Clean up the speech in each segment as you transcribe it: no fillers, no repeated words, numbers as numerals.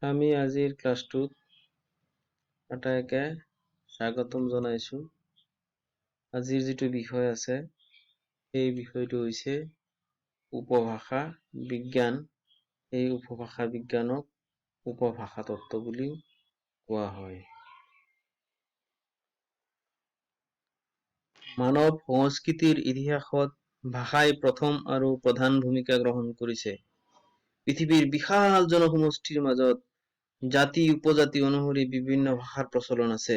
আমি আজিৰ ক্লাছটোত আটাইকে স্বাগতম জনাইছো। আজিৰ যিটো বিষয় আছে সেই বিষয়টো হৈছে উপভাষা বিজ্ঞান। এই উপভাষা বিজ্ঞানক উপভাষা তত্ত্ব বুলি কোৱা হয়। মানৱ সংস্কৃতিৰ ইতিহাসত ভাষাই প্ৰথম আৰু প্ৰধান ভূমিকা গ্ৰহণ কৰিছে। পৃথিৱীৰ বিশাল জনসমষ্টিৰ মাজত জাতি উপজাতি অনুসৰি বিভিন্ন ভাষাৰ প্ৰচলন আছে।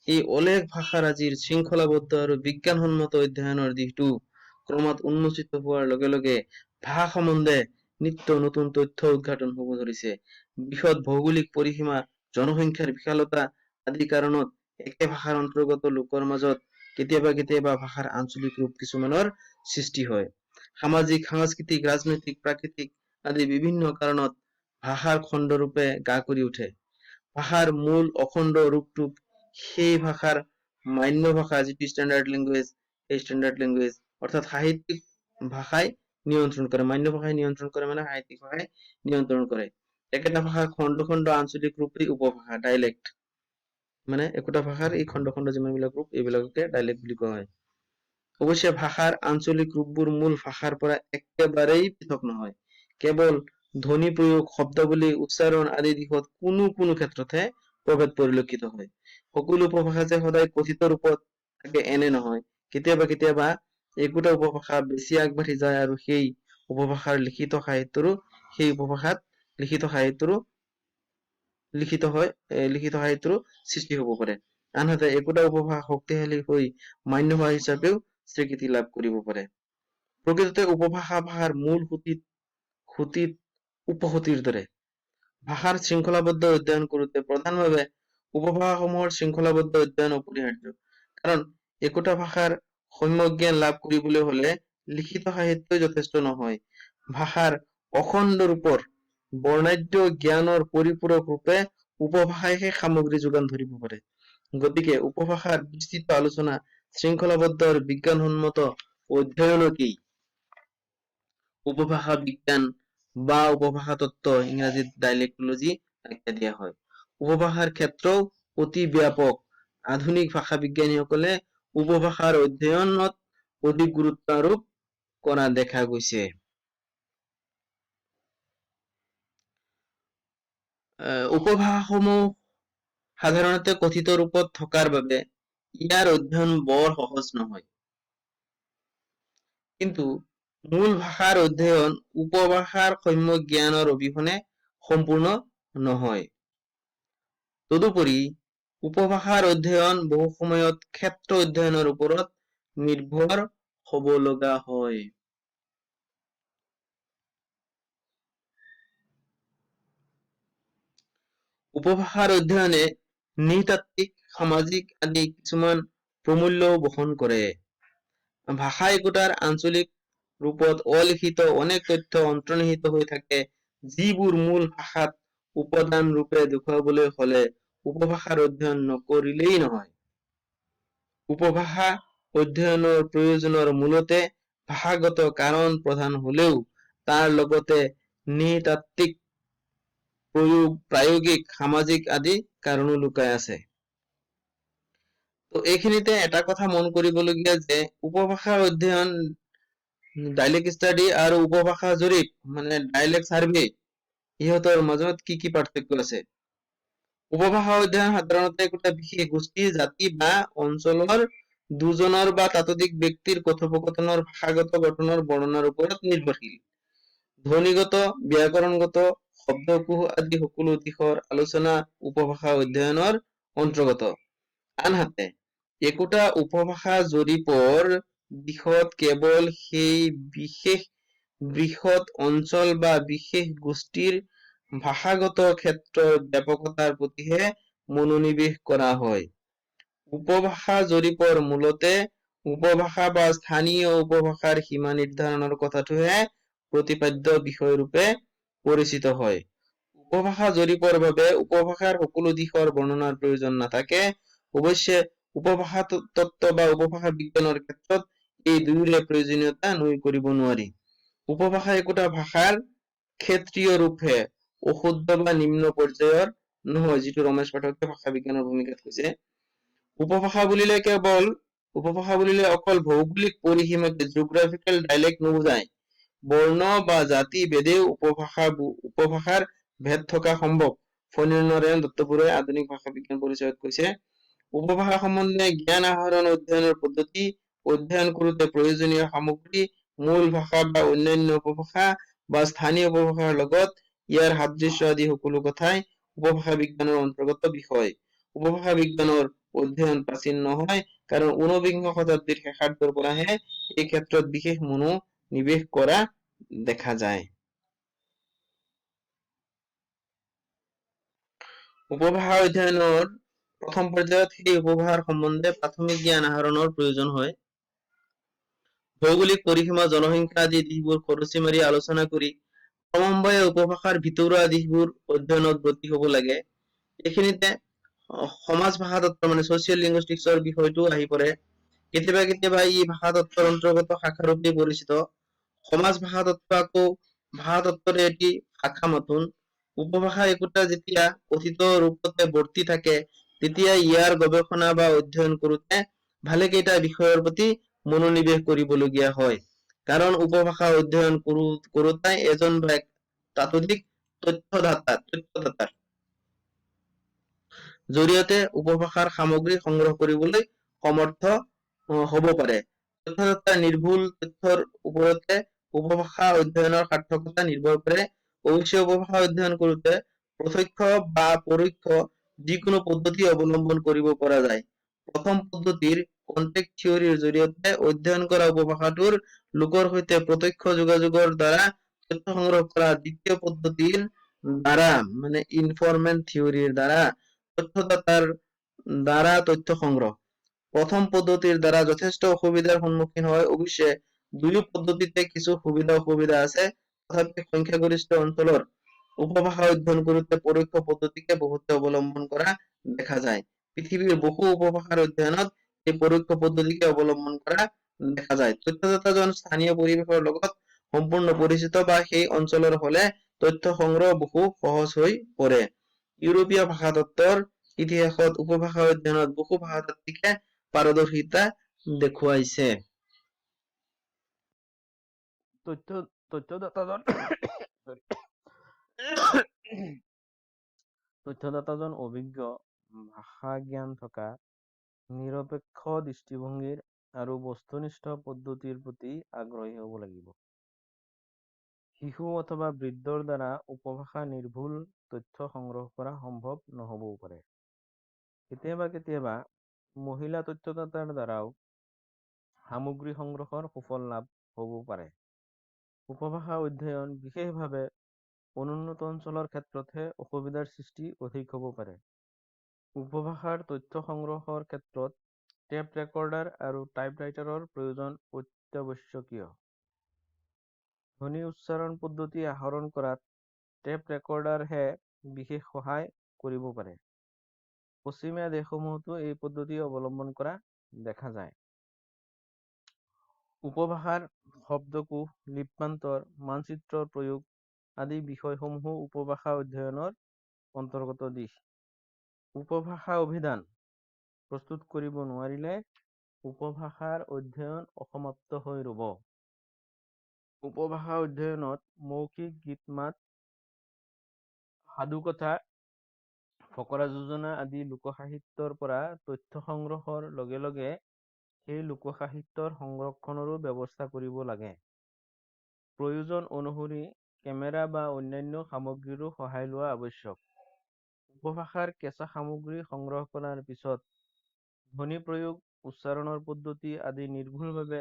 এই অলেখ ভাষাৰ আজিৰ শৃংখলাবদ্ধ আৰু বিজ্ঞানসন্মত অধ্যয়নৰ দিশটো ক্ৰমাৎ উন্মোচিত হোৱাৰ লগে লগে ভাষা সম্বন্ধে নিত্য নতুন তথ্য উদ্ঘাটন হ'ব ধৰিছে। বৃহৎ ভৌগোলিক পৰিসীমা, জনসংখ্যাৰ বিশালতা আদি কাৰণত একে ভাষাৰ অন্তৰ্গত লোকৰ মাজত কেতিয়াবা ভাষাৰ আঞ্চলিক ৰূপ কিছুমানৰ সৃষ্টি হয়। সামাজিক, সাংস্কৃতিক, ৰাজনৈতিক, প্ৰাকৃতিক আদি বিভিন্ন কাৰণত ভাষাৰ খণ্ডৰূপে গা কৰি উঠে। ভাষাৰ মূল অখণ্ড ৰূপটোক সেই ভাষাৰ মান্য ভাষা যিটো ষ্টেণ্ডাৰ্ড লেংগুৱেজ, সেই ষ্টেণ্ডাৰ্ড লেংগুৱেজ অৰ্থাৎ সাহিত্যিক ভাষাই নিয়ন্ত্ৰণ কৰে। মান্য ভাষাই নিয়ন্ত্ৰণ কৰে মানে সাহিত্যিক ভাষাই নিয়ন্ত্ৰণ কৰে। একেটা ভাষাৰ খণ্ড খণ্ড আঞ্চলিক ৰূপেই উপভাষা, ডাইলেক্ট। মানে একোটা ভাষাৰ এই খণ্ড খণ্ড যিমানবিলাক ৰূপ এইবিলাককে ডাইলেক্ট বুলি কোৱা হয়। অৱশ্যে ভাষাৰ আঞ্চলিক ৰূপবোৰ মূল ভাষাৰ পৰা একেবাৰেই পৃথক নহয়। কেৱল ধ্বনি প্ৰয়োগ, শব্দাৱলী, উচ্চাৰণ আদি দিশত কোনো ক্ষেত্ৰতহে প্ৰভেদ পৰিলক্ষিত হয়। সকলো উপভাষা যে সদায় কথিত ৰূপত থাকে এনে নহয়। কেতিয়াবা একোটা উপভাষা বেছি আগবাঢ়ি যায় আৰু সেই উপভাষাৰ লিখিত সাহিত্যৰো সৃষ্টি হ'ব পাৰে। আনহাতে একোটা উপভাষা শক্তিশালী হৈ মান্য ভাষা হিচাপেও স্বীকৃতি লাভ কৰিব পাৰে। প্ৰকৃততে উপভাষা ভাষাৰ মূল সুঁতিত উপসূতিৰ দৰে। ভাষাৰ শৃংখলাবদ্ধ অধ্যয়ন কৰোঁতে প্ৰধানভাৱে উপভাষাসমূহৰ শৃংখলাবদ্ধ অধ্যয়ন অপৰিহাৰ্য। কাৰণ একোটা ভাষাৰ সম্যক জ্ঞান লাভ কৰিবলৈ হলে লিখিত সাহিত্যই যথেষ্ট নহয়। ভাষাৰ অখণ্ড ৰূপৰ বৰ্ণাঢ্য জ্ঞানৰ পৰিপূৰক ৰূপে উপভাষাই সেই সামগ্ৰী যোগান ধৰিব পাৰে। গতিকে উপভাষাৰ বিস্তৃত আলোচনা, শৃংখলাবদ্ধ আৰু বিজ্ঞানসন্মত অধ্যয়নকেই উপভাষা বিজ্ঞান বা উপভাষা তত্ত্ব, ইংৰাজীত ডাইলেক্টলজি আখ্যা দিয়া হয়। উপভাষাৰ ক্ষেত্ৰও অতি ব্যাপক। আধুনিক ভাষা বিজ্ঞানীসকলে উপভাষাৰ অধ্যয়নত অধিক গুৰুত্ব আৰোপ কৰা দেখা গৈছে। উপভাষাসমূহ সাধাৰণতে কথিত ৰূপত থকাৰ বাবে ইয়াৰ অধ্যয়ন বৰ সহজ নহয়। কিন্তু মূল ভাষাৰ অধ্যয়ন উপভাষাৰ সম্যক জ্ঞানৰ অবিহনে সম্পূৰ্ণ নহয়। তদুপৰি উপভাষাৰ অধ্যয়ন বহু সময়ত ক্ষেত্ৰ অধ্যয়নৰ ওপৰত নিৰ্ভৰ হ'ব লগা হয়। উপভাষাৰ অধ্যয়নে নৃতাত্ত্বিক, সামাজিক আদি কিছুমান প্ৰমূল্যও বহন কৰে। ভাষা একোটাৰ আঞ্চলিক ৰূপত অলিখিত অনেক তথ্য অন্তৰ্নিহিত হৈ থাকে, যিবোৰ মূল ভাষাত উপাদান ৰূপে দেখুৱাবলৈ হলে উপভাষাৰ অধ্যয়ন নকৰিলেই নহয়। উপভাষা অধ্যয়নৰ প্ৰয়োজনৰ মূলতে ভাষাগত কাৰণ প্ৰধান হলেও তাৰ লগতে নৃতাত্ত্বিক, প্ৰায়োগিক, সামাজিক আদি কাৰণো লুকাই আছে। তো এইখিনিতে এটা কথা মন কৰিবলগীয়া যে উপভাষাৰ অধ্যয়ন, ডাইলেক্ট ষ্টাডি আৰু উপভাষা জৰীপ মানে ডাইলেক্ট সাৰ্ভে, ইহঁতৰ মাজত কি পাৰ্থক্য আছে? উপভাষা অধ্যয়ন সাধাৰণতে একোটা বিশেষ গোষ্ঠী, জাতি বা অঞ্চলৰ দুজনৰ বা ততোধিক ব্যক্তিৰ কথোপকথনৰ ভাষাগত গঠনৰ বৰ্ণনাৰ ওপৰত নিৰ্ভৰশীল। ধ্বনিগত, ব্যাকৰণগত, শব্দকোষ আদি সকলো দিশৰ আলোচনা উপভাষা অধ্যয়নৰ অন্তৰ্গত। আনহাতে একোটা উপভাষা জৰীপৰ দিশত কেৱল সেই বিশেষ বৃহৎ অঞ্চল বা বিশেষ গোষ্ঠীৰ ভাষাগত ক্ষেত্ৰৰ ব্যাপকতাৰ প্ৰতিহে মনোনিৱেশ কৰা হয়। উপভাষা জৰীপৰ মূলতে উপভাষা বা স্থানীয় উপভাষাৰ সীমা নিৰ্ধাৰণৰ কথাটোহে প্ৰতিপাদ্য বিষয় ৰূপে পৰিচিত হয়। উপভাষা জৰীপৰ বাবে উপভাষাৰ সকলো দিশৰ বৰ্ণনাৰ প্ৰয়োজন নাথাকে। অৱশ্যে উপভাষা তত্ত্ব বা উপভাষা বিজ্ঞানৰ ক্ষেত্ৰত এই দুয়োৰে প্ৰয়োজনীয়তা নুই কৰিব নোৱাৰি। উপভাষা একোটা ভাষাৰ ক্ষেত্ৰীয় ৰূপহে, অশুদ্ধ বা নিম্ন পৰ্যায়ৰ নহয়, যিটো ৰমেশ পাঠকে ভাষা বিজ্ঞানৰ ভূমিকাত কৈছে। উপভাষা বুলিলে অকল ভৌগোলিক পৰিসীমাকে জিঅগ্ৰাফিকেল ডাইলেক্ট নুবুজায়। বৰ্ণ বা জাতি ভেদেও উপভাষাৰ ভেদ থকা সম্ভৱ। ফণীন্দ্ৰ নাৰায়ণ দত্তবৰুৱাই আধুনিক ভাষা বিজ্ঞান পৰিচয়ত কৈছে, উপভাষা সম্বন্ধে জ্ঞান আহৰণ অধ্যয়নৰ পদ্ধতি, অধ্যয়ন কৰোঁতে প্ৰয়োজনীয় সামগ্ৰী, মূল ভাষা বা অন্যান্য উপভাষা বা স্থানীয় উপভাষাৰ লগত ইয়াৰ সাদৃশ্য আদি সকলো কথাই উপভাষা বিজ্ঞানৰ অন্তৰ্গত বিষয়। উপভাষা বিজ্ঞানৰ অধ্যয়ন প্ৰাচীন নহয়, কাৰণ ঊনবিংশ শতাব্দীৰ শেষাৰ্ধৰ পৰাহে এই ক্ষেত্ৰত বিশেষ মনোনিৱেশ কৰা দেখা যায়। উপভাষা অধ্যয়নৰ প্ৰথম পৰ্যায়ত সেই উপভাষাৰ সম্বন্ধে প্ৰাথমিক জ্ঞান আহৰণৰ প্ৰয়োজন হয়। ভৌগোলিক পৰিসীমা, জনসংখ্যা আদি দিশবোৰ খৰচি মাৰি আলোচনা কৰি ক্ৰমান্বয়ে উপভাষাৰ ভিতৰুৱা দিশবোৰ অধ্যয়নত ব্ৰতী হ'ব লাগে। এইখিনিতে সমাজ ভাষা তত্ত্ব মানে ছচিয়েল লিংগুইষ্টিক্সৰ বিষয়টো আহি পৰে। কেতিয়াবা কেতিয়াবা ই ভাষা তত্ত্বৰ অন্তৰ্গত শাখা ৰূপে পৰিচিত। সমাজ ভাষা তত্ত্ব আকৌ ভাষা তত্ত্বৰে এটি শাখা মাথোন। উপভাষা একোটা যেতিয়া কথিত ৰূপতে বৰ্তি থাকে, তেতিয়া ইয়াৰ গৱেষণা বা অধ্যয়ন কৰোঁতে ভালেকেইটা বিষয়ৰ প্ৰতি মনোনিৱেশ কৰিবলগীয়া হয়। কাৰণ উপভাষা অধ্যয়ন কৰোঁতে এজন বা ততোধিক তথ্যদাতাৰ জৰিয়তে উপভাষাৰ সামগ্ৰী সংগ্ৰহ কৰিবলৈ সমৰ্থ হ'ব পাৰে। তথ্যদাতাৰ নিৰ্ভুল তথ্যৰ ওপৰতে উপভাষা অধ্যয়নৰ সাৰ্থকতা নিৰ্ভৰ কৰে। অৱশ্যে উপভাষা অধ্যয়ন কৰোঁতে প্ৰত্যক্ষ বা পৰোক্ষ যিকোনো পদ্ধতি অৱলম্বন কৰিব পৰা যায়। প্ৰথম পদ্ধতিৰ কন্টেক্ট থিয়ৰীৰ জৰিয়তে অধ্যয়ন কৰা উপভাষাটোৰ লোকৰ সৈতে প্ৰত্যক্ষ যোগাযোগৰ দ্বাৰা তথ্য সংগ্ৰহ কৰা, দ্বিতীয় পদ্ধতিৰ দ্বাৰা মানে ইনফৰমেণ্ট থিয়ৰীৰ দ্বাৰা তথ্যদাতাৰ দ্বাৰা তথ্য সংগ্ৰহ। প্ৰথম পদ্ধতিৰ দ্বাৰা যথেষ্ট অসুবিধাৰ সন্মুখীন হয়। অৱশ্যে দুয়ো পদ্ধতিতে কিছু সুবিধা অসুবিধা আছে। তথাপি সংখ্যাগৰিষ্ঠ অঞ্চলৰ উপভাষা অধ্যয়ন কৰোঁতে পৰোক্ষ পদ্ধতিকে বহুতে অৱলম্বন কৰা দেখা যায়। পৃথিৱীৰ বহু উপভাষাৰ অধ্যয়নত এই পৰোক্ষ পদ্ধতিকে অৱলম্বন কৰা দেখা যায়। তথ্যদাতাজন স্থানীয় পৰিৱেশৰ লগত সম্পূৰ্ণ পৰিচিত বা সেই অঞ্চলৰ হলে তথ্য সংগ্ৰহ বহু সহজ হৈ পৰে। ইউৰোপীয় ভাষা তত্ত্বৰ ইতিহাসত উপভাষা অধ্যয়নত বহু ভাষাতাত্ত্বিকে পাৰদৰ্শিতা দেখুৱাইছে। তথ্যদাতাজন অভিজ্ঞ, ভাষা জ্ঞান থকা, নিৰপেক্ষ দৃষ্টিভংগীৰ আৰু বস্তুনিষ্ঠ পদ্ধতিৰ প্ৰতি আগ্ৰহী হ'ব লাগিব। শিশু অথবা বৃদ্ধৰ দ্বাৰা উপভাষা নিৰ্ভুল তথ্য সংগ্ৰহ কৰা সম্ভৱ নহবও পাৰে। কেতিয়াবা কেতিয়াবা মহিলা তথ্যদাতাৰ দ্বাৰাও সামগ্ৰী সংগ্ৰহৰ সুফল লাভ হ'ব পাৰে। উপভাষা অধ্যয়ন বিশেষভাৱে অনুন্নত অঞ্চলৰ ক্ষেত্ৰতহে অসুবিধাৰ সৃষ্টি অধিক হ'ব পাৰে। উপভাষাৰ তথ্য সংগ্ৰহৰ ক্ষেত্ৰত টেপ ৰেকৰ্ডাৰ আৰু টাইপৰাইটাৰৰ প্ৰয়োজন অত্যাৱশ্যকীয়। ধ্বনি উচ্চাৰণ পদ্ধতি আহৰণ কৰাত টেপ ৰেকৰ্ডাৰহে বিশেষ সহায় কৰিব পাৰে। পশ্চিমীয়া দেশসমূহতো এই পদ্ধতি অৱলম্বন কৰা দেখা যায়। উপভাষাৰ শব্দকোষ, লিপ্যান্তৰ, মানচিত্ৰৰ প্ৰয়োগ আদি বিষয়সমূহো উপভাষা অধ্যয়নৰ অন্তৰ্গত দিশ। উপভাষা অভিধান প্ৰস্তুত কৰিব নোৱাৰিলে উপভাষাৰ অধ্যয়ন অসমাপ্ত হৈ ৰব। উপভাষা অধ্যয়নত মৌখিক গীত-মাত, সাধুকথা, ফকৰা যোজনা আদি লোকসাহিত্যৰ পৰা তথ্য সংগ্ৰহৰ লগে লগে সেই লোকসাহিত্যৰ সংৰক্ষণৰো ব্যৱস্থা কৰিব লাগে। প্ৰয়োজন অনুসৰি কেমেৰা বা অন্যান্য সামগ্ৰীৰো সহায় লোৱা আৱশ্যক। উপভাষাৰ কেঁচা সামগ্ৰী সংগ্ৰহ কৰাৰ পিছত ধ্বনি প্ৰয়োগ, উচ্চাৰণৰ পদ্ধতি আদি নিৰ্ভুলভাৱে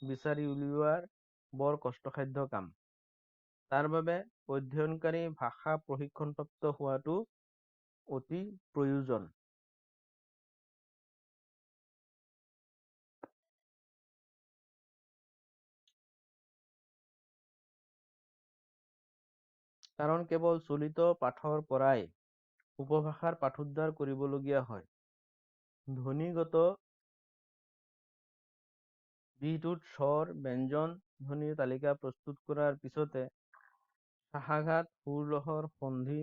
বিচাৰি উলিওৱাৰ বৰ কষ্টসাধ্য কাম। তাৰ বাবে অধ্যয়নকাৰী ভাষা প্ৰশিক্ষণপ্ৰাপ্ত হোৱাটো অতি প্ৰয়োজন। কাৰণ কেৱল চলিত পাঠৰ পৰাই উপভাষাৰ পাঠোদ্ধাৰ কৰিবলগীয়া হয়। ধ্বনিগত দিশটোত স্বৰ, ব্যঞ্জন, ধ্বনিৰ তালিকা প্ৰস্তুত কৰাৰ পিছতে শাখাঘাত, সুৰ-লহৰ, সন্ধি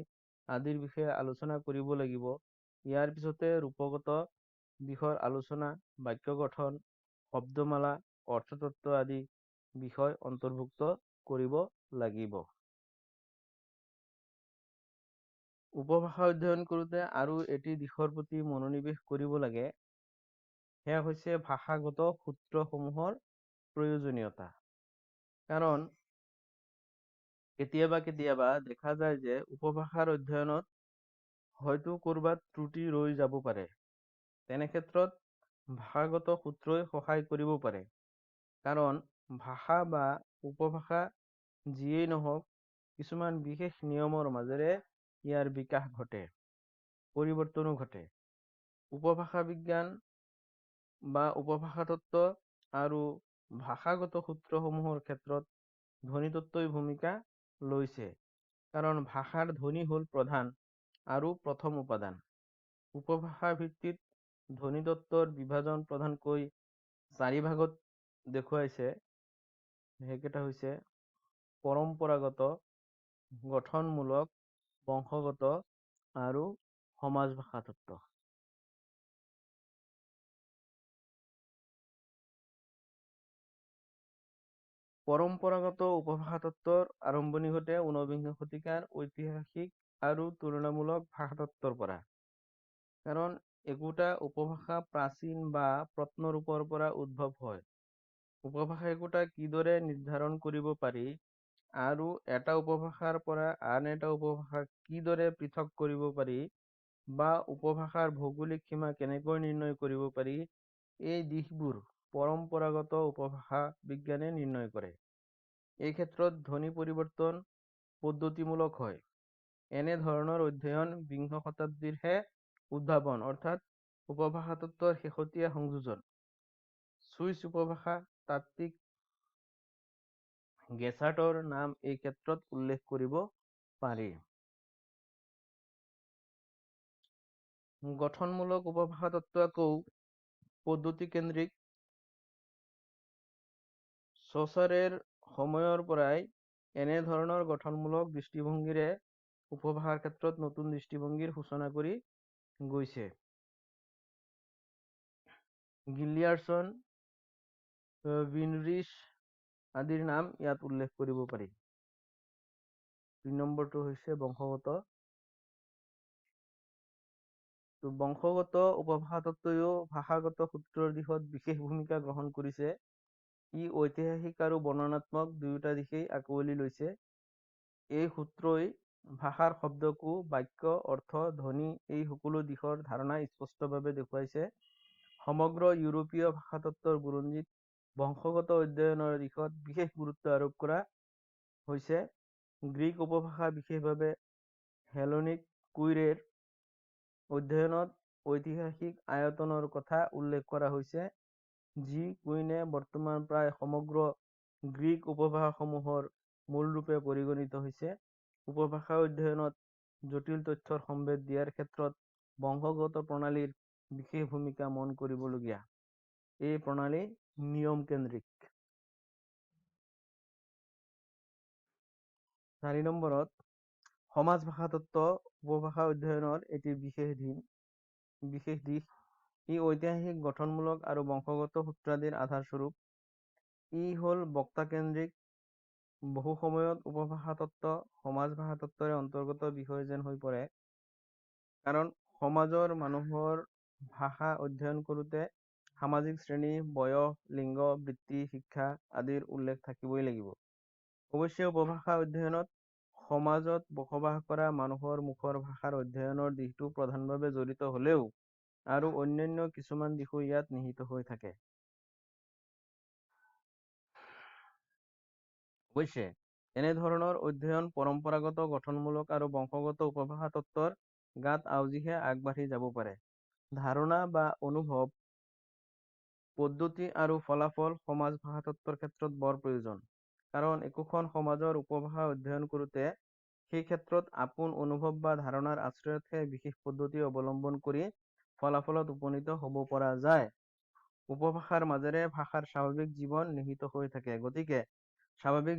আদিৰ বিষয়ে আলোচনা কৰিব লাগিব। ইয়াৰ পিছতে ৰূপগত বিষয়ৰ আলোচনা, বাক্য গঠন, শব্দমালা, অৰ্থতত্ত্ব আদি বিষয় অন্তৰ্ভুক্ত কৰিব লাগিব। উপভাষা অধ্যয়ন কৰোঁতে আৰু এটি দিশৰ প্ৰতি মনোনিৱেশ কৰিব লাগে, সেয়া হৈছে ভাষাগত সূত্ৰসমূহৰ প্ৰয়োজনীয়তা। কাৰণ কেতিয়াবা দেখা যায় যে উপভাষাৰ অধ্যয়নত হয়তো ক'ৰবাত ত্ৰুটি ৰৈ যাব পাৰে। তেনে ক্ষেত্ৰত ভাষাগত সূত্ৰই সহায় কৰিব পাৰে। কাৰণ ভাষা বা উপভাষা যিয়েই নহওক, কিছুমান বিশেষ নিয়মৰ মাজেৰে ইয়াৰ বিকাশ ঘটে, পৰিৱৰ্তনো ঘটে। উপভাষা বিজ্ঞান বা উপভাষা তত্ত্ব আৰু ভাষাগত সূত্ৰসমূহৰ ক্ষেত্ৰত ধ্বনিতত্ত্বই ভূমিকা লৈছে। কাৰণ ভাষাৰ ধ্বনি হ'ল প্ৰধান আৰু প্ৰথম উপাদান। উপভাষা ভিত্তিত ধ্বনিতত্ত্বৰ বিভাজন প্ৰধানকৈ 4 ভাগত দেখুৱাইছে। সেইকেইটা হৈছে পৰম্পৰাগত, গঠনমূলক, বংশগত আৰু সমাজ ভাষা তত্ত্ব। পৰম্পৰাগত উপভাষা তত্ত্বৰ আৰম্ভণি ঘটে ঊনবিংশ শতিকাৰ ঐতিহাসিক আৰু তুলনামূলক ভাষাতত্ত্বৰ পৰা। কাৰণ একোটা উপভাষা প্ৰাচীন বা প্ৰত্নৰূপৰ পৰা উদ্ভৱ হয়। উপভাষা একোটা কিদৰে নিৰ্ধাৰণ কৰিব পাৰি আৰু এটা উপভাষাৰ পৰা আন এটা উপভাষাক কিদৰে পৃথক কৰিব পাৰি বা উপভাষাৰ ভৌগোলিক সীমা কেনেকৈ নিৰ্ণয় কৰিব পাৰি, এই দিশবোৰ পৰম্পৰাগত উপভাষা বিজ্ঞানে নিৰ্ণয় কৰে। এই ক্ষেত্ৰত ধ্বনি পৰিৱৰ্তন পদ্ধতিমূলক হয়। এনে ধৰণৰ অধ্যয়ন বিংশ শতাব্দীৰহে উদ্ভাৱন, অৰ্থাৎ উপভাষা তত্ত্বৰ শেহতীয়া সংযোজন। চুইচ উপভাষা তাত্ত্বিক গেছাৰ্টৰ নাম এই ক্ষেত্ৰত উল্লেখ কৰিব পাৰি। গঠনমূলক উপভাষা তত্ত্ব আকৌ পদ্ধতিকেন্দ্ৰিক। চছাৰেৰ সময়ৰ পৰাই এনে ধৰণৰ গঠনমূলক দৃষ্টিভংগীৰে উপভাষাৰ ক্ষেত্ৰত নতুন দৃষ্টিভংগীৰ সূচনা কৰি গৈছে। গিলিয়াৰছন, উইনৰিচ আদিৰ নাম ইয়াত উল্লেখ কৰিব পাৰি। 2 নম্বৰটো হৈছে বংশগত। বংশগত উপভাষা তত্ত্বইও ভাষাগত সূত্ৰৰ দিশত বিশেষ ভূমিকা গ্ৰহণ কৰিছে। ই ঐতিহাসিক আৰু বৰ্ণনাত্মক দুয়োটা দিশেই আঁকোৱালি লৈছে। এই সূত্ৰই ভাষাৰ শব্দকোষ, বাক্য, অৰ্থ, ধ্বনি এই সকলো দিশৰ ধাৰণা স্পষ্টভাৱে দেখুৱাইছে। সমগ্ৰ ইউৰোপীয় ভাষাতত্ত্বৰ বুৰঞ্জীত বংশগত অধ্যয়নৰ দিশত বিশেষ গুৰুত্ব আৰোপ কৰা হৈছে। গ্ৰীক উপভাষা, বিশেষভাৱে হেলেনিক কুইৰেৰ অধ্যয়নত ঐতিহাসিক আয়তনৰ কথা উল্লেখ কৰা হৈছে, যি কুইনে বৰ্তমান প্ৰায় সমগ্ৰ গ্ৰীক উপভাষাসমূহৰ মূলৰূপে পৰিগণিত হৈছে। উপভাষা অধ্যয়নত জটিল তথ্যৰ সম্ভেদ দিয়াৰ ক্ষেত্ৰত বংশগত প্ৰণালীৰ বিশেষ ভূমিকা মন কৰিবলগীয়া। এই প্ৰণালী নিয়মকেন্দ্ৰিক। 4 নম্বৰত সমাজ ভাষা তত্ত্ব উপভাষা অধ্যয়নৰ এটি বিশেষ দিশ। ই ঐতিহাসিক, গঠনমূলক আৰু বংশগত সূত্ৰাদিৰ আধাৰস্বৰূপ। ই হ'ল বক্তাকেন্দ্ৰিক। বহু সময়ত উপভাষা তত্ত্ব সমাজ ভাষা তত্ত্বৰে অন্তৰ্গত বিষয় যেন হৈ পৰে। কাৰণ সমাজৰ মানুহৰ ভাষা অধ্যয়ন কৰোঁতে সামাজিক শ্ৰেণী, বয়স, লিংগ, বৃত্তি, শিক্ষা আদিৰ উল্লেখ থাকিবই লাগিব। অৱশ্যে উপভাষা অধ্যয়নত সমাজত বসবাস কৰা মানুহৰ মুখৰ ভাষাৰ অধ্যয়নৰ দিশটো প্ৰধানভাৱে জড়িত হ'লেও আৰু অন্যান্য কিছুমান দিশো ইয়াত নিহিত হৈ থাকে। অৱশ্যে এনে ধৰণৰ অধ্যয়ন পৰম্পৰাগত, গঠনমূলক আৰু বংশগত উপভাষা তত্ত্বৰ গাত আউজিহে আগবাঢ়ি যাব পাৰে। ধাৰণা বা অনুভৱ, পদ্ধতি আৰু ফলাফল সমাজ ভাষা তত্ত্বৰ ক্ষেত্ৰত বৰ প্ৰয়োজন। কাৰণ একোখন সমাজৰ উপভাষা অধ্যয়ন কৰোঁতে সেই ক্ষেত্ৰত আপোন অনুভৱ বা ধাৰণাৰ আশ্ৰয়তহে বিশেষ পদ্ধতি অৱলম্বন কৰি ফলাফলত উপনীত হ'ব পৰা যায়। উপভাষাৰ মাজেৰে ভাষাৰ স্বাভাৱিক জীৱন নিহিত হৈ থাকে। গতিকে স্বাভাৱিক